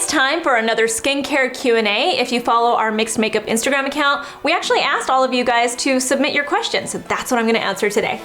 It's time for another skincare Q&A. If you follow our Mixed Makeup Instagram account, we actually asked all of you guys to submit your questions, so that's what I'm gonna answer today.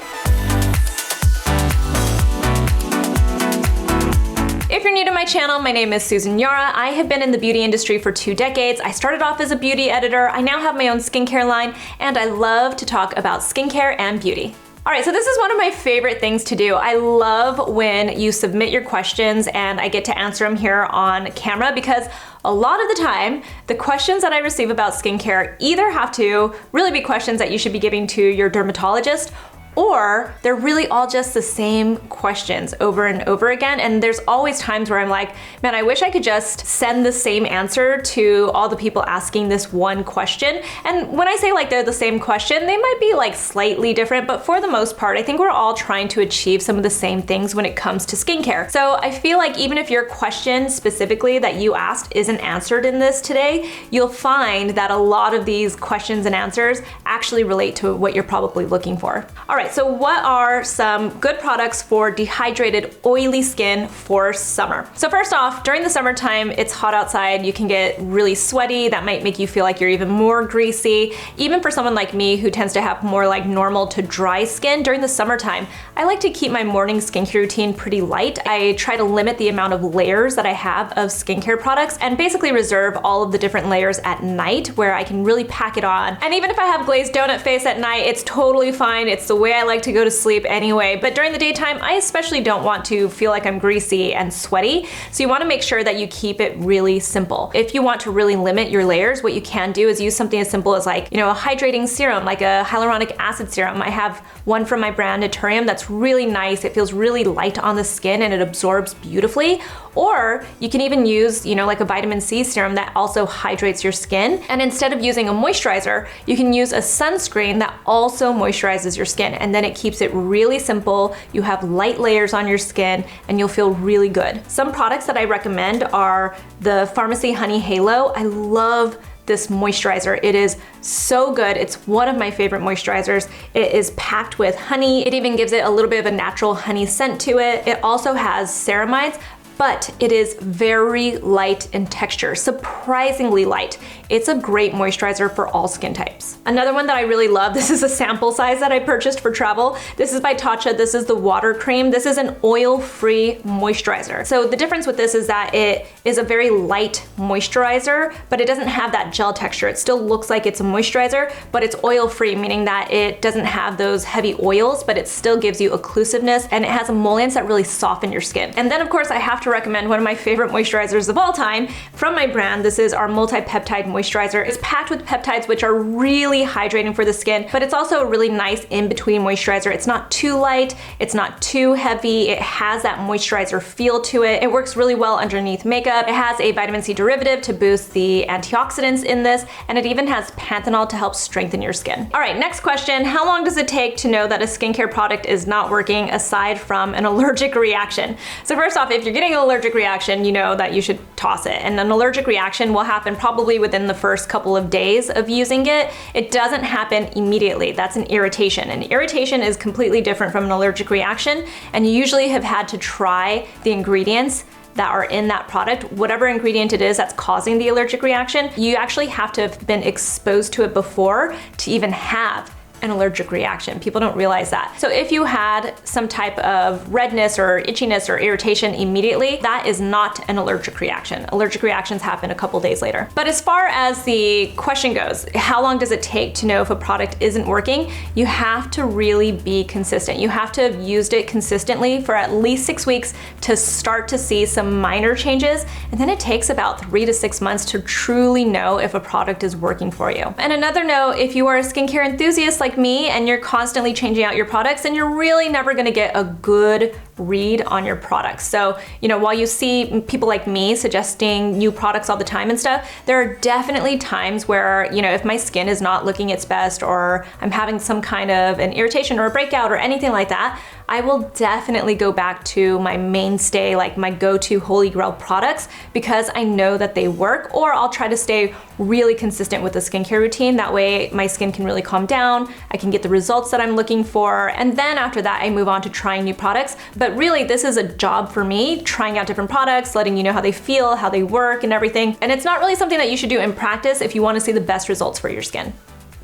If you're new to my channel, my name is Susan Yara. I have been in the beauty industry for 2 decades. I started off as a beauty editor. I now have my own skincare line, and I love to talk about skincare and beauty. All right, so this is one of my favorite things to do. I love when you submit your questions and I get to answer them here on camera, because a lot of the time, the questions that I receive about skincare either have to really be questions that you should be giving to your dermatologist, or they're really all just the same questions over and over again. And there's always times where I'm like, man, I wish I could just send the same answer to all the people asking this one question. And when I say like they're the same question, they might be like slightly different, but for the most part, I think we're all trying to achieve some of the same things when it comes to skincare. So I feel like even if your question specifically that you asked isn't answered in this today, you'll find that a lot of these questions and answers actually relate to what you're probably looking for. All right. So what are some good products for dehydrated, oily skin for summer? So first off, during the summertime, it's hot outside. You can get really sweaty. That might make you feel like you're even more greasy. Even for someone like me who tends to have more like normal to dry skin during the summertime, I like to keep my morning skincare routine pretty light. I try to limit the amount of layers that I have of skincare products and basically reserve all of the different layers at night where I can really pack it on. And even if I have glazed donut face at night, it's totally fine. It's the way I like to go to sleep anyway. But during the daytime, I especially don't want to feel like I'm greasy and sweaty. So you want to make sure that you keep it really simple. If you want to really limit your layers, what you can do is use something as simple as like, a hydrating serum, like a hyaluronic acid serum. I have one from my brand NATURIUM that's really nice. It feels really light on the skin and it absorbs beautifully. Or you can even use, like a vitamin C serum that also hydrates your skin. And instead of using a moisturizer, you can use a sunscreen that also moisturizes your skin. And then it keeps it really simple. You have light layers on your skin and you'll feel really good. Some products that I recommend are the Farmacy Honey Halo. I love this moisturizer. It is so good. It's one of my favorite moisturizers. It is packed with honey. It even gives it a little bit of a natural honey scent to it. It also has ceramides, but it is very light in texture, surprisingly light. It's a great moisturizer for all skin types. Another one that I really love, this is a sample size that I purchased for travel. This is by Tatcha. This is the water cream. This is an oil-free moisturizer. So the difference with this is that it is a very light moisturizer, but it doesn't have that gel texture. It still looks like it's a moisturizer, but it's oil-free, meaning that it doesn't have those heavy oils, but it still gives you occlusiveness, and it has emollients that really soften your skin. And then of course I have to recommend one of my favorite moisturizers of all time from my brand. This is our Multi-Peptide moisturizer. It's packed with peptides, which are really hydrating for the skin, but it's also a really nice in-between moisturizer. It's not too light, it's not too heavy. It has that moisturizer feel to it. It works really well underneath makeup. It has a vitamin C derivative to boost the antioxidants in this, and it even has panthenol to help strengthen your skin. All right, next question. How long does it take to know that a skincare product is not working aside from an allergic reaction? So first off, if you're getting an allergic reaction, you know that you should toss it. And an allergic reaction will happen probably within the first couple of days of using it. It doesn't happen immediately. That's an irritation. And irritation is completely different from an allergic reaction. And you usually have had to try the ingredients that are in that product, whatever ingredient it is that's causing the allergic reaction. You actually have to have been exposed to it before to even have an allergic reaction. People don't realize that. So if you had some type of redness or itchiness or irritation immediately, that is not an allergic reaction. Allergic reactions happen a couple days later. But as far as the question goes, how long does it take to know if a product isn't working? You have to really be consistent. You have to have used it consistently for at least 6 weeks to start to see some minor changes. And then it takes about 3 to 6 months to truly know if a product is working for you. And another note, if you are a skincare enthusiast like me and you're constantly changing out your products, then you're really never gonna get a good read on your products. So, while you see people like me suggesting new products all the time and stuff, there are definitely times where, if my skin is not looking its best or I'm having some kind of an irritation or a breakout or anything like that, I will definitely go back to my mainstay, like my go-to holy grail products, because I know that they work, or I'll try to stay really consistent with the skincare routine. That way my skin can really calm down, I can get the results that I'm looking for, and then after that I move on to trying new products. But but really this is a job for me, trying out different products, letting you know how they feel, how they work and everything. And it's not really something that you should do in practice if you want to see the best results for your skin.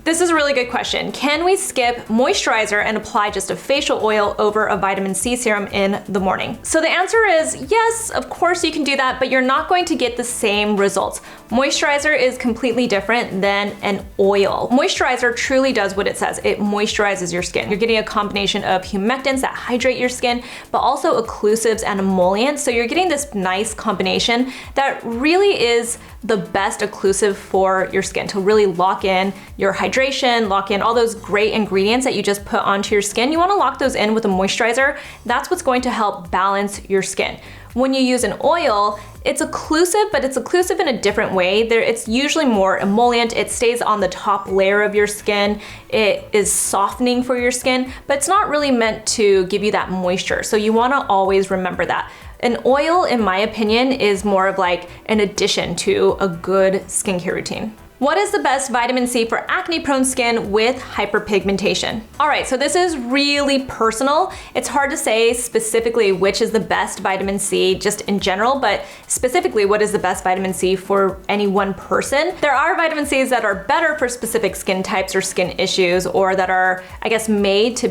This is a really good question. Can we skip moisturizer and apply just a facial oil over a vitamin C serum in the morning? So the answer is yes, of course you can do that, but you're not going to get the same results. Moisturizer is completely different than an oil. Moisturizer truly does what it says. It moisturizes your skin. You're getting a combination of humectants that hydrate your skin, but also occlusives and emollients. So you're getting this nice combination that really is the best occlusive for your skin to really lock in your hydration, lock in all those great ingredients that you just put onto your skin. You wanna lock those in with a moisturizer. That's what's going to help balance your skin. When you use an oil, it's occlusive, but it's occlusive in a different way. It's usually more emollient. It stays on the top layer of your skin. It is softening for your skin, but it's not really meant to give you that moisture. So you wanna always remember that. An oil, in my opinion, is more of like an addition to a good skincare routine. What is the best vitamin C for acne-prone skin with hyperpigmentation? All right, so this is really personal. It's hard to say specifically which is the best vitamin C just in general, but specifically what is the best vitamin C for any one person. There are vitamin Cs that are better for specific skin types or skin issues, or that are, I guess, made to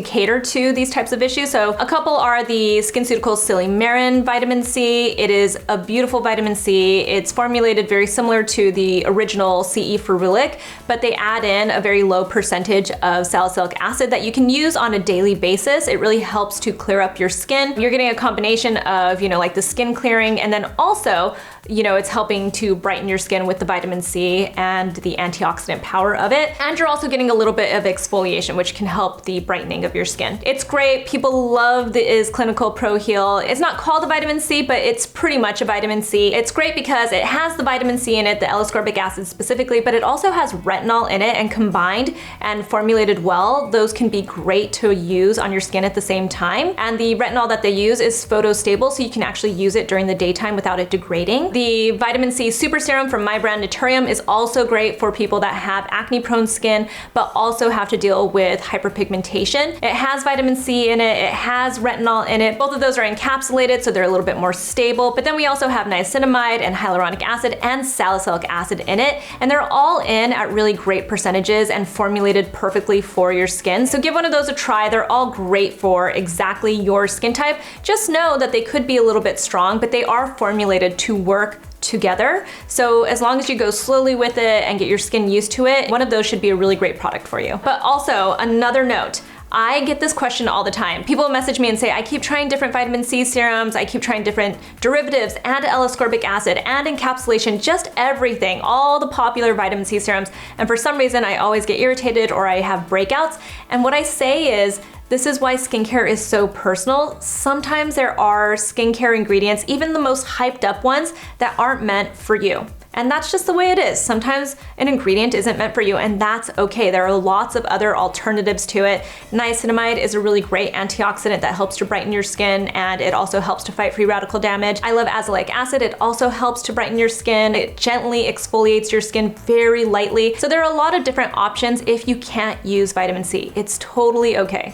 cater to these types of issues. So a couple are the SkinCeuticals Silymarin vitamin C. It is a beautiful vitamin C. It's formulated very similar to the original CE ferulic, but they add in a very low percentage of salicylic acid that you can use on a daily basis. It really helps to clear up your skin. You're getting a combination of, like the skin clearing, and then also, it's helping to brighten your skin with the vitamin C and the antioxidant power of it. And you're also getting a little bit of exfoliation, which can help the brightening of your skin. It's great. People love the Is Clinical Pro Heal. It's not called a vitamin C, but it's pretty much a vitamin C. It's great because it has the vitamin C in it, the L-ascorbic acid specifically, but it also has retinol in it, and combined and formulated well, those can be great to use on your skin at the same time. And the retinol that they use is photostable, so you can actually use it during the daytime without it degrading. The vitamin C super serum from my brand NATURIUM is also great for people that have acne-prone skin, but also have to deal with hyperpigmentation. It has vitamin C in it, it has retinol in it. Both of those are encapsulated, so they're a little bit more stable. But then we also have niacinamide and hyaluronic acid and salicylic acid in it, and they're all in at really great percentages and formulated perfectly for your skin. So give one of those a try. They're all great for exactly your skin type. Just know that they could be a little bit strong, but they are formulated to work together. So as long as you go slowly with it and get your skin used to it, one of those should be a really great product for you. But also, another note, I get this question all the time. People message me and say, I keep trying different vitamin C serums, I keep trying different derivatives and L-ascorbic acid and encapsulation, just everything, all the popular vitamin C serums. And for some reason, I always get irritated or I have breakouts. And what I say is, this is why skincare is so personal. Sometimes there are skincare ingredients, even the most hyped up ones, that aren't meant for you. And that's just the way it is. Sometimes an ingredient isn't meant for you, and that's okay. There are lots of other alternatives to it. Niacinamide is a really great antioxidant that helps to brighten your skin, and it also helps to fight free radical damage. I love azelaic acid. It also helps to brighten your skin. It gently exfoliates your skin very lightly. So there are a lot of different options if you can't use vitamin C. It's totally okay.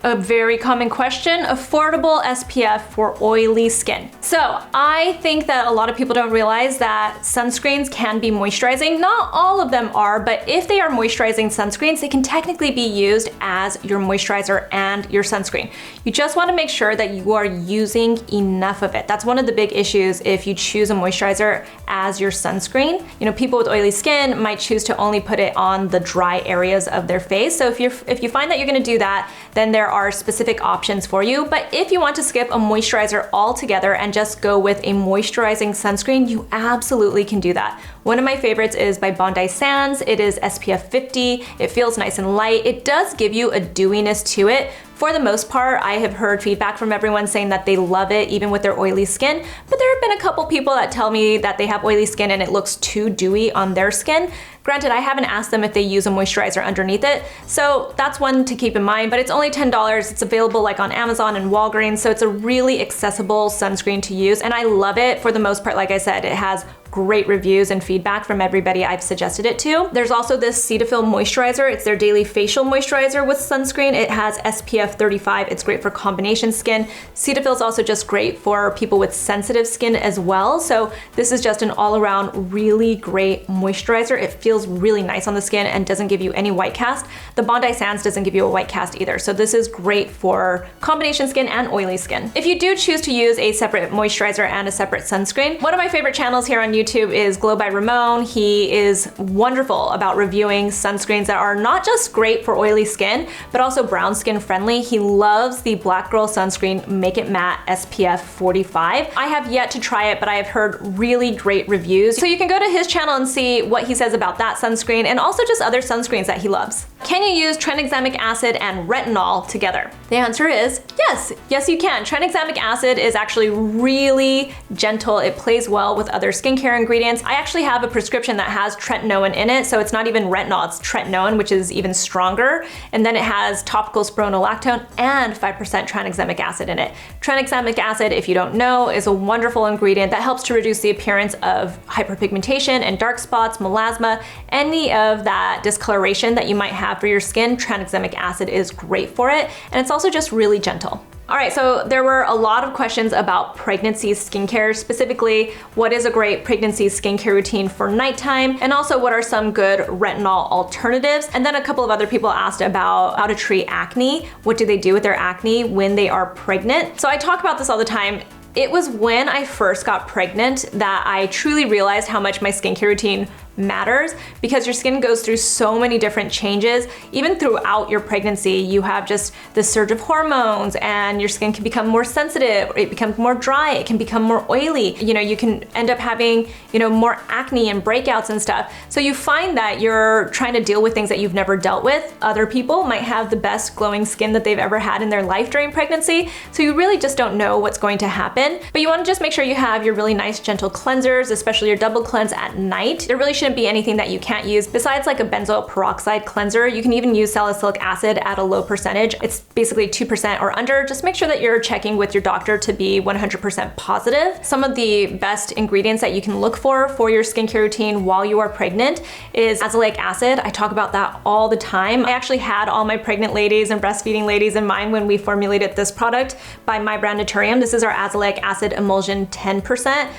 A very common question, affordable SPF for oily skin. So I think that a lot of people don't realize that sunscreens can be moisturizing. Not all of them are, but if they are moisturizing sunscreens, they can technically be used as your moisturizer and your sunscreen. You just wanna make sure that you are using enough of it. That's one of the big issues if you choose a moisturizer as your sunscreen. People with oily skin might choose to only put it on the dry areas of their face. So if you find that you're gonna do that, then there are specific options for you. But if you want to skip a moisturizer altogether and just go with a moisturizing sunscreen, you absolutely can do that. One of my favorites is by Bondi Sands. It is SPF 50. It feels nice and light. It does give you a dewiness to it. For the most part, I have heard feedback from everyone saying that they love it even with their oily skin, but there have been a couple people that tell me that they have oily skin and it looks too dewy on their skin. Granted, I haven't asked them if they use a moisturizer underneath it, so that's one to keep in mind, but it's only $10. It's available like on Amazon and Walgreens, so it's a really accessible sunscreen to use, and I love it for the most part. Like I said, it has great reviews and feedback from everybody I've suggested it to. There's also this Cetaphil moisturizer. It's their daily facial moisturizer with sunscreen. It has SPF 35. It's great for combination skin. Cetaphil is also just great for people with sensitive skin as well. So this is just an all-around really great moisturizer. It feels really nice on the skin and doesn't give you any white cast. The Bondi Sands doesn't give you a white cast either. So this is great for combination skin and oily skin. If you do choose to use a separate moisturizer and a separate sunscreen, one of my favorite channels here on YouTube is Glow by Ramon. He is wonderful about reviewing sunscreens that are not just great for oily skin, but also brown skin friendly. He loves the Black Girl Sunscreen Make It Matte SPF 45. I have yet to try it, but I have heard really great reviews. So you can go to his channel and see what he says about that sunscreen and also just other sunscreens that he loves. Can you use tranexamic acid and retinol together? The answer is yes. Yes, you can. Tranexamic acid is actually really gentle. It plays well with other skincare ingredients. I actually have a prescription that has tretinoin in it, so it's not even retinol, it's tretinoin, which is even stronger. And then it has topical spironolactone and 5% tranexamic acid in it. Tranexamic acid, if you don't know, is a wonderful ingredient that helps to reduce the appearance of hyperpigmentation and dark spots, melasma, any of that discoloration that you might have for your skin. Tranexamic acid is great for it, and it's also just really gentle. All right, so there were a lot of questions about pregnancy skincare, specifically what is a great pregnancy skincare routine for nighttime, and also what are some good retinol alternatives. And then a couple of other people asked about how to treat acne. What do they do with their acne when they are pregnant? So I talk about this all the time. It was when I first got pregnant that I truly realized how much my skincare routine matters, because your skin goes through so many different changes. Even throughout your pregnancy, you have just the surge of hormones and your skin can become more sensitive, it becomes more dry, it can become more oily. You know, you can end up having, more acne and breakouts and stuff. So you find that you're trying to deal with things that you've never dealt with. Other people might have the best glowing skin that they've ever had in their life during pregnancy. So you really just don't know what's going to happen. But you want to just make sure you have your really nice gentle cleansers, especially your double cleanse at night. There really shouldn't be anything that you can't use besides like a benzoyl peroxide cleanser. You can even use salicylic acid at a low percentage. It's basically 2% or under. Just make sure that you're checking with your doctor to be 100% positive. Some of the best ingredients that you can look for your skincare routine while you are pregnant is azelaic acid. I talk about that all the time. I actually had all my pregnant ladies and breastfeeding ladies in mind when we formulated this product by my brand NATURIUM. This is our azelaic acid emulsion 10%.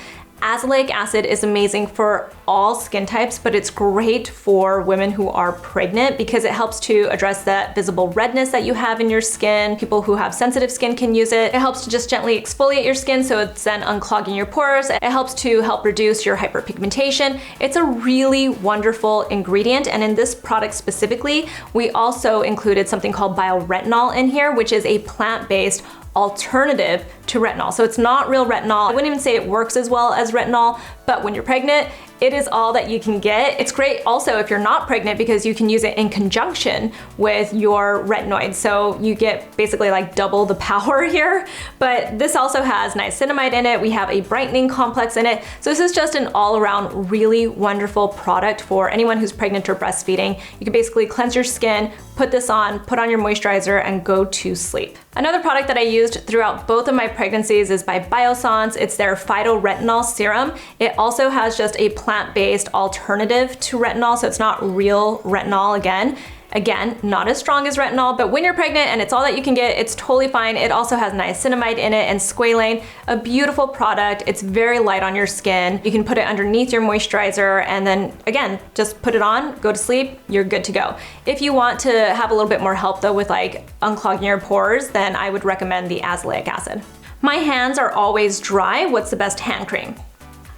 Azelaic acid is amazing for all skin types, but it's great for women who are pregnant because it helps to address that visible redness that you have in your skin. People who have sensitive skin can use it. It helps to just gently exfoliate your skin so it's then unclogging your pores. It helps to help reduce your hyperpigmentation. It's a really wonderful ingredient, and in this product specifically, we also included something called bioretinol in here, which is a plant-based alternative to retinol. So it's not real retinol. I wouldn't even say it works as well as retinol, but when you're pregnant, it is all that you can get. It's great also if you're not pregnant because you can use it in conjunction with your retinoids. So you get basically like double the power here, but this also has niacinamide in it. We have a brightening complex in it. So this is just an all around really wonderful product for anyone who's pregnant or breastfeeding. You can basically cleanse your skin, put this on, put on your moisturizer, and go to sleep. Another product that I used throughout both of my pregnancies is by Biossance. It's their Phyto-Retinol Serum. It also has just a plant-based alternative to retinol, so it's not real retinol again. Again, not as strong as retinol, but when you're pregnant and it's all that you can get, it's totally fine. It also has niacinamide in it and squalane, a beautiful product. It's very light on your skin. You can put it underneath your moisturizer and then again, just put it on, go to sleep, you're good to go. If you want to have a little bit more help though with like unclogging your pores, then I would recommend the azelaic acid. My hands are always dry. What's the best hand cream?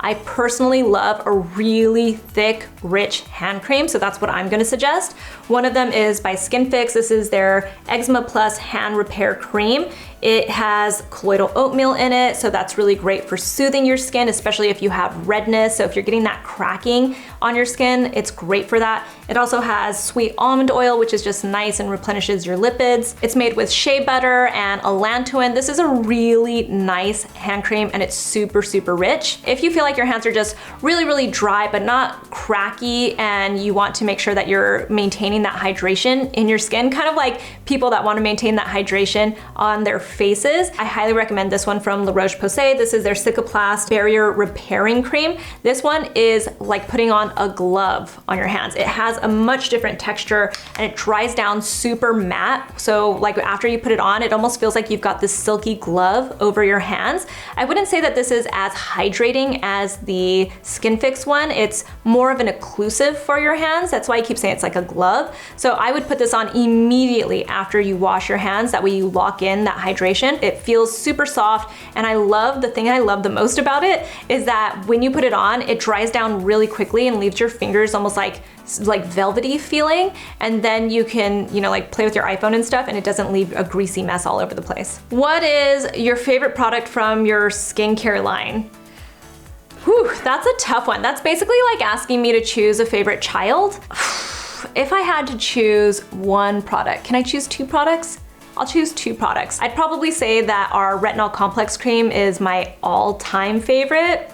I personally love a really thick, rich hand cream, so that's what I'm gonna suggest. One of them is by Skinfix. This is their Eczema Plus Hand Repair Cream. It has colloidal oatmeal in it, so that's really great for soothing your skin, especially if you have redness. So if you're getting that cracking on your skin, it's great for that. It also has sweet almond oil, which is just nice and replenishes your lipids. It's made with shea butter and allantoin. This is a really nice hand cream and it's super, super rich. If you feel like your hands are just really, really dry, but not cracky, and you want to make sure that you're maintaining that hydration in your skin, kind of like people that want to maintain that hydration on their faces, I highly recommend this one from Roche-Posay. This is their Cicaplast Barrier Repairing Cream. This one is like putting on a glove on your hands. It has a much different texture and it dries down super matte. So like after you put it on, it almost feels like you've got this silky glove over your hands. I wouldn't say that this is as hydrating as the Skinfix one. It's more of an occlusive for your hands. That's why I keep saying it's like a glove. So I would put this on immediately after you wash your hands. That way you lock in that hydration. It feels super soft, and the thing I love the most about it is that when you put it on, it dries down really quickly and leaves your fingers almost like velvety feeling, and then you can, you know, like play with your iPhone and stuff, and it doesn't leave a greasy mess all over the place. What is your favorite product from your skincare line? Whew, that's a tough one. That's basically like asking me to choose a favorite child. If I had to choose one product, can I choose two products? I'll choose two products. I'd probably say that our Retinol Complex Cream is my all-time favorite.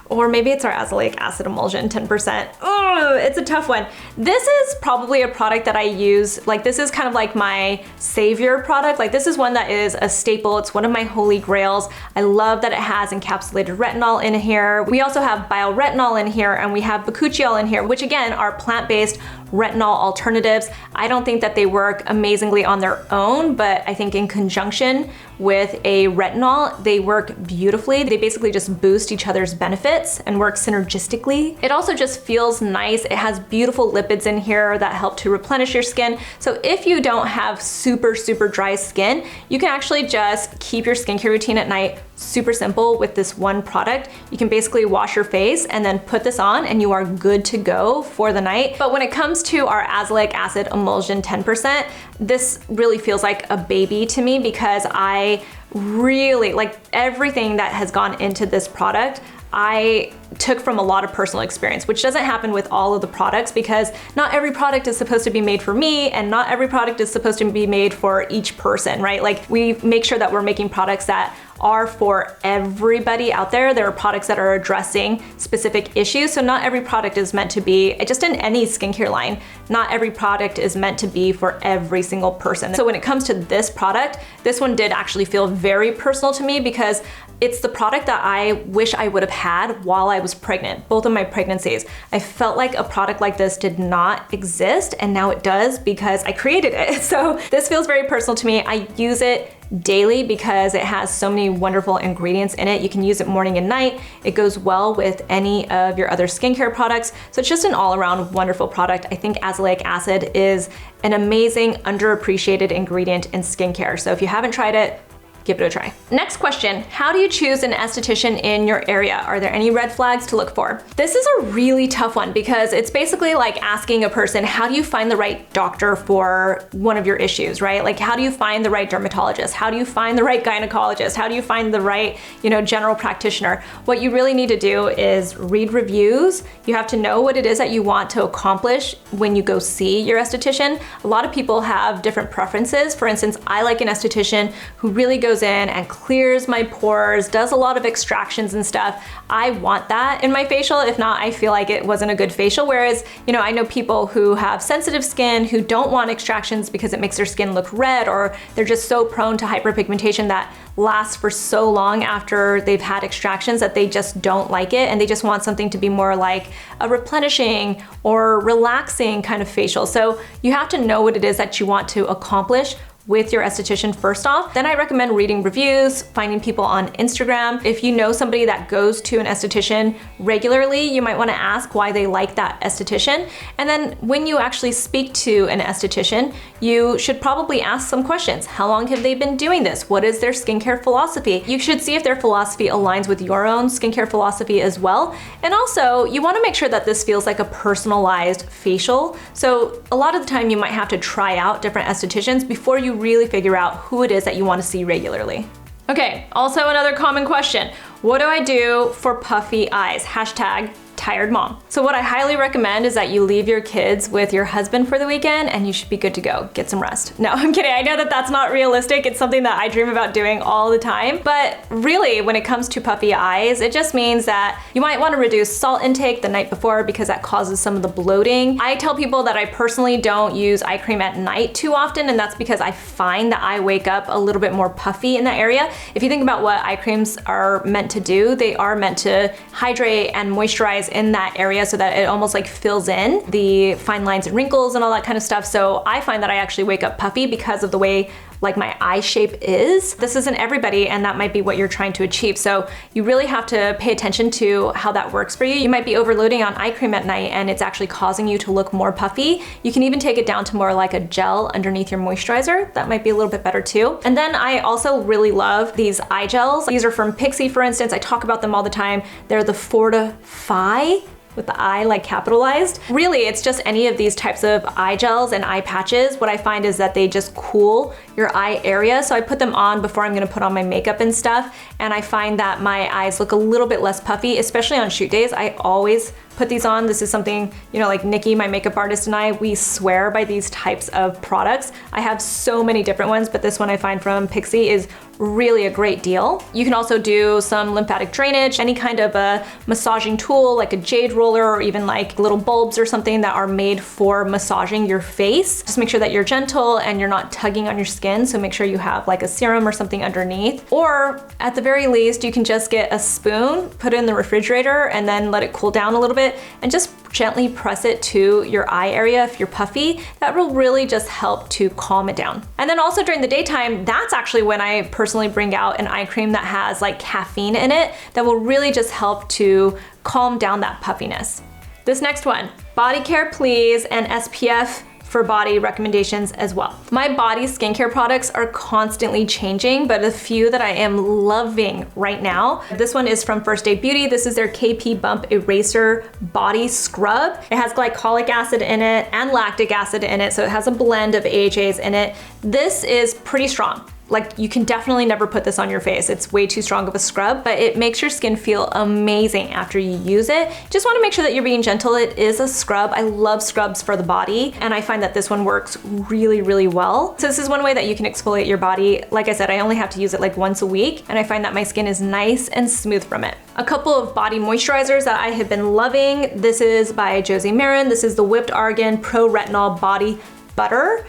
Or maybe it's our Azelaic Acid Emulsion 10%. Oh, it's a tough one. This is probably a product that I use, like this is kind of like my savior product. Like this is one that is a staple. It's one of my holy grails. I love that it has encapsulated retinol in here. We also have bioretinol in here, and we have bakuchiol in here, which again are plant-based retinol alternatives. I don't think that they work amazingly on their own, but I think in conjunction with a retinol, they work beautifully. They basically just boost each other's benefits and work synergistically. It also just feels nice. It has beautiful lipids in here that help to replenish your skin. So if you don't have super dry skin, you can actually just keep your skincare routine at night super simple with this one product. You can basically wash your face and then put this on and you are good to go for the night. But when it comes to our Azelaic Acid Emulsion 10%, this really feels like a baby to me because I really like everything that has gone into this product. I took from a lot of personal experience, which doesn't happen with all of the products because not every product is supposed to be made for me and not every product is supposed to be made for each person, right? Like we make sure that we're making products that are for everybody out there. There are products that are addressing specific issues. So not every product is meant to be, just in any skincare line, not every product is meant to be for every single person. So when it comes to this product, this one did actually feel very personal to me because it's the product that I wish I would have had while I was pregnant, both of my pregnancies. I felt like a product like this did not exist, and now it does because I created it. So this feels very personal to me. I use it daily because it has so many wonderful ingredients in it. You can use it morning and night. It goes well with any of your other skincare products. So it's just an all-around wonderful product. I think azelaic acid is an amazing, underappreciated ingredient in skincare. So if you haven't tried it, give it a try. Next question, how do you choose an esthetician in your area? Are there any red flags to look for? This is a really tough one because it's basically like asking a person, how do you find the right doctor for one of your issues, right? Like how do you find the right dermatologist? How do you find the right gynecologist? How do you find the right, general practitioner? What you really need to do is read reviews. You have to know what it is that you want to accomplish when you go see your esthetician. A lot of people have different preferences. For instance, I like an esthetician who really goes in and clears my pores, does a lot of extractions and stuff. I want that in my facial. If not, I feel like it wasn't a good facial. Whereas, I know people who have sensitive skin who don't want extractions because it makes their skin look red, or they're just so prone to hyperpigmentation that lasts for so long after they've had extractions that they just don't like it, and they just want something to be more like a replenishing or relaxing kind of facial. So you have to know what it is that you want to accomplish with your esthetician first off. Then I recommend reading reviews, finding people on Instagram. If you know somebody that goes to an esthetician regularly, you might wanna ask why they like that esthetician. And then when you actually speak to an esthetician, you should probably ask some questions. How long have they been doing this? What is their skincare philosophy? You should see if their philosophy aligns with your own skincare philosophy as well. And also, you wanna make sure that this feels like a personalized facial. So a lot of the time you might have to try out different estheticians before you really figure out who it is that you want to see regularly. Okay, also another common question. What do I do for puffy eyes? Hashtag tired mom. So what I highly recommend is that you leave your kids with your husband for the weekend and you should be good to go. Get some rest. No, I'm kidding. I know that that's not realistic. It's something that I dream about doing all the time. But really, when it comes to puffy eyes, it just means that you might want to reduce salt intake the night before because that causes some of the bloating. I tell people that I personally don't use eye cream at night too often, and that's because I find that I wake up a little bit more puffy in that area. If you think about what eye creams are meant to do, they are meant to hydrate and moisturize in that area so that it almost like fills in the fine lines and wrinkles and all that kind of stuff. So I find that I actually wake up puffy because of the way like my eye shape is. This isn't everybody, and that might be what you're trying to achieve. So you really have to pay attention to how that works for you. You might be overloading on eye cream at night and it's actually causing you to look more puffy. You can even take it down to more like a gel underneath your moisturizer. That might be a little bit better too. And then I also really love these eye gels. These are from Pixi, for instance. I talk about them all the time. They're the FortifEYE, with the I like capitalized. Really, it's just any of these types of eye gels and eye patches. What I find is that they just cool your eye area. So I put them on before I'm gonna put on my makeup and stuff. And I find that my eyes look a little bit less puffy, especially on shoot days. I always put these on. This is something, you know, like Nikki, my makeup artist, and I, we swear by these types of products. I have so many different ones, but this one I find from Pixi is really a great deal. You can also do some lymphatic drainage, any kind of a massaging tool like a jade roller or even like little bulbs or something that are made for massaging your face. Just make sure that you're gentle and you're not tugging on your skin. So make sure you have like a serum or something underneath. Or at the very least, you can just get a spoon, put it in the refrigerator and then let it cool down a little bit and just gently press it to your eye area if you're puffy. That will really just help to calm it down. And then also during the daytime, that's actually when I personally bring out an eye cream that has like caffeine in it that will really just help to calm down that puffiness. This next one, Body Care Please and SPF for body recommendations as well. My body skincare products are constantly changing, but a few that I am loving right now. This one is from First Aid Beauty. This is their KP Bump Eraser Body Scrub. It has glycolic acid in it and lactic acid in it, so it has a blend of AHAs in it. This is pretty strong. Like, you can definitely never put this on your face. It's way too strong of a scrub, but it makes your skin feel amazing after you use it. Just wanna make sure that you're being gentle. It is a scrub. I love scrubs for the body, and I find that this one works really, really well. So this is one way that you can exfoliate your body. Like I said, I only have to use it like once a week, and I find that my skin is nice and smooth from it. A couple of body moisturizers that I have been loving. This is by Josie Marin. This is the Whipped Argan Pro Retinol Body Butter.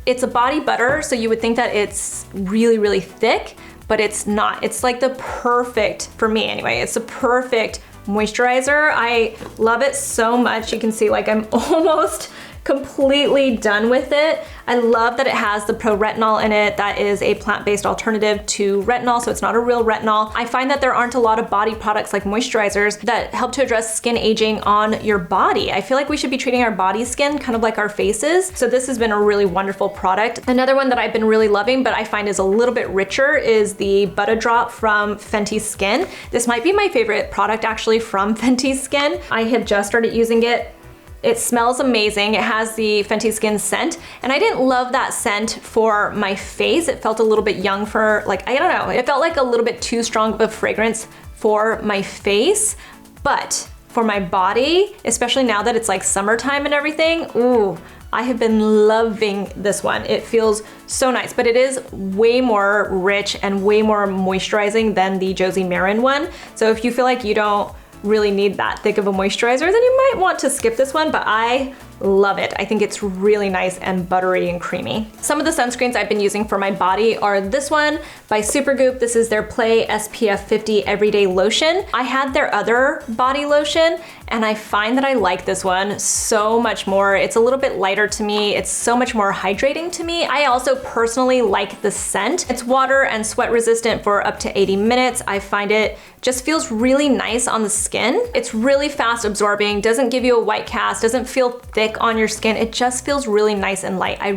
It's a body butter, so you would think that it's really, really thick, but it's not. It's like the perfect, for me anyway, it's the perfect moisturizer. I love it so much. You can see like I'm almost completely done with it. I love that it has the Pro Retinol in it. That is a plant-based alternative to retinol, so it's not a real retinol. I find that there aren't a lot of body products like moisturizers that help to address skin aging on your body. I feel like we should be treating our body skin kind of like our faces. So this has been a really wonderful product. Another one that I've been really loving, but I find is a little bit richer, is the Butter Drop from Fenty Skin. This might be my favorite product actually from Fenty Skin. I have just started using it. It smells amazing. It has the Fenty Skin scent, and I didn't love that scent for my face. It felt a little bit young for, like, I don't know. It felt like a little bit too strong of a fragrance for my face, but for my body, especially now that it's like summertime and everything, ooh, I have been loving this one. It feels so nice, but it is way more rich and way more moisturizing than the Josie Marin one. So if you feel like you don't really need that thick of a moisturizer, then you might want to skip this one, but I love it. I think it's really nice and buttery and creamy. Some of the sunscreens I've been using for my body are this one by Supergoop. This is their Play SPF 50 Everyday Lotion. I had their other body lotion, and I find that I like this one so much more. It's a little bit lighter to me. It's so much more hydrating to me. I also personally like the scent. It's water and sweat resistant for up to 80 minutes. I find it just feels really nice on the skin. It's really fast absorbing, doesn't give you a white cast, doesn't feel thick. thick on your skin. It just feels really nice and light. I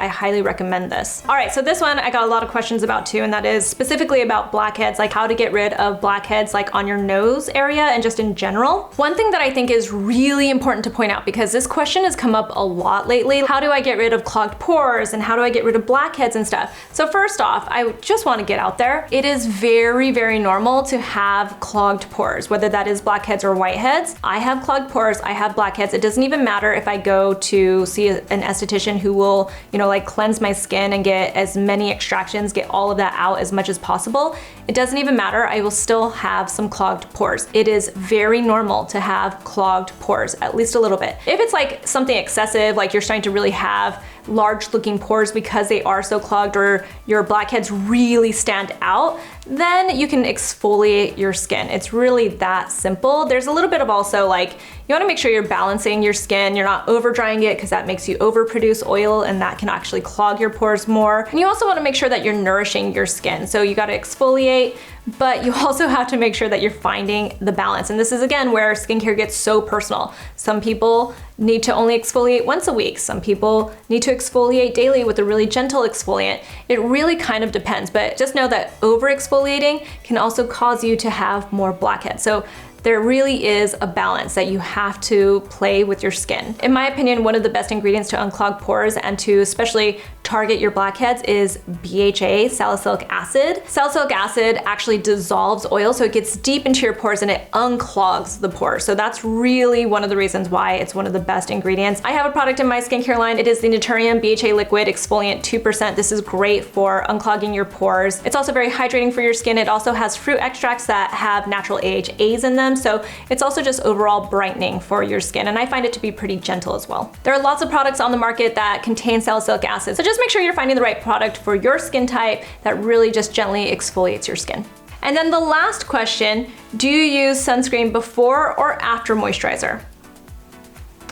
highly recommend this. All right, so this one I got a lot of questions about too, and that is specifically about blackheads, like how to get rid of blackheads like on your nose area and just in general. One thing that I think is really important to point out, because this question has come up a lot lately, how do I get rid of clogged pores and how do I get rid of blackheads and stuff? So first off, I just want to get out there. It is very, very normal to have clogged pores, whether that is blackheads or whiteheads. I have clogged pores, I have blackheads. It doesn't even matter if I go to see an esthetician who will, like cleanse my skin and get as many extractions, get all of that out as much as possible. It doesn't even matter, I will still have some clogged pores. It is very normal to have clogged pores, at least a little bit. If it's like something excessive, like you're starting to really have large looking pores because they are so clogged, or your blackheads really stand out, then you can exfoliate your skin. It's really that simple. There's a little bit of also like, you wanna make sure you're balancing your skin. You're not over drying it because that makes you overproduce oil and that can actually clog your pores more. And you also wanna make sure that you're nourishing your skin. So you gotta exfoliate, but you also have to make sure that you're finding the balance. And this is again where skincare gets so personal. Some people need to only exfoliate once a week. Some people need to exfoliate daily with a really gentle exfoliant. It really kind of depends, but just know that over exfoliating can also cause you to have more blackheads. So there really is a balance that you have to play with your skin. In my opinion, one of the best ingredients to unclog pores and to especially target your blackheads is BHA, salicylic acid. Salicylic acid actually dissolves oil, so it gets deep into your pores and it unclogs the pores. So that's really one of the reasons why it's one of the best ingredients. I have a product in my skincare line. It is the NATURIUM BHA Liquid Exfoliant 2%. This is great for unclogging your pores. It's also very hydrating for your skin. It also has fruit extracts that have natural AHAs in them. So it's also just overall brightening for your skin. And I find it to be pretty gentle as well. There are lots of products on the market that contain salicylic acid. So just make sure you're finding the right product for your skin type that really just gently exfoliates your skin. And then the last question, do you use sunscreen before or after moisturizer?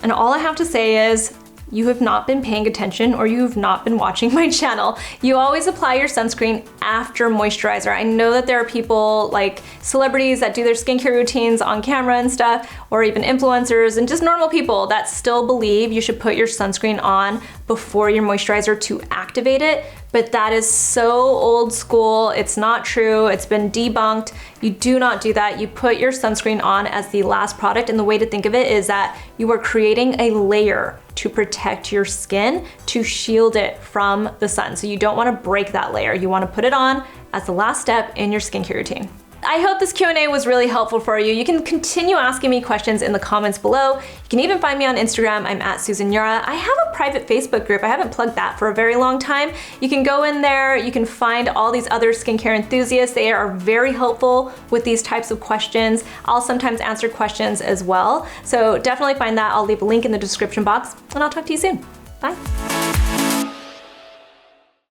And all I have to say is, you have not been paying attention or you have not been watching my channel. You always apply your sunscreen after moisturizer. I know that there are people like celebrities that do their skincare routines on camera and stuff, or even influencers and just normal people that still believe you should put your sunscreen on before your moisturizer to activate it. But that is so old school. It's not true. It's been debunked. You do not do that. You put your sunscreen on as the last product, and the way to think of it is that you are creating a layer to protect your skin, to shield it from the sun. So you don't want to break that layer. You want to put it on as the last step in your skincare routine. I hope this Q&A was really helpful for you. You can continue asking me questions in the comments below. You can even find me on Instagram. I'm at Susan Yara. I have a private Facebook group. I haven't plugged that for a very long time. You can go in there. You can find all these other skincare enthusiasts. They are very helpful with these types of questions. I'll sometimes answer questions as well. So definitely find that. I'll leave a link in the description box, and I'll talk to you soon. Bye.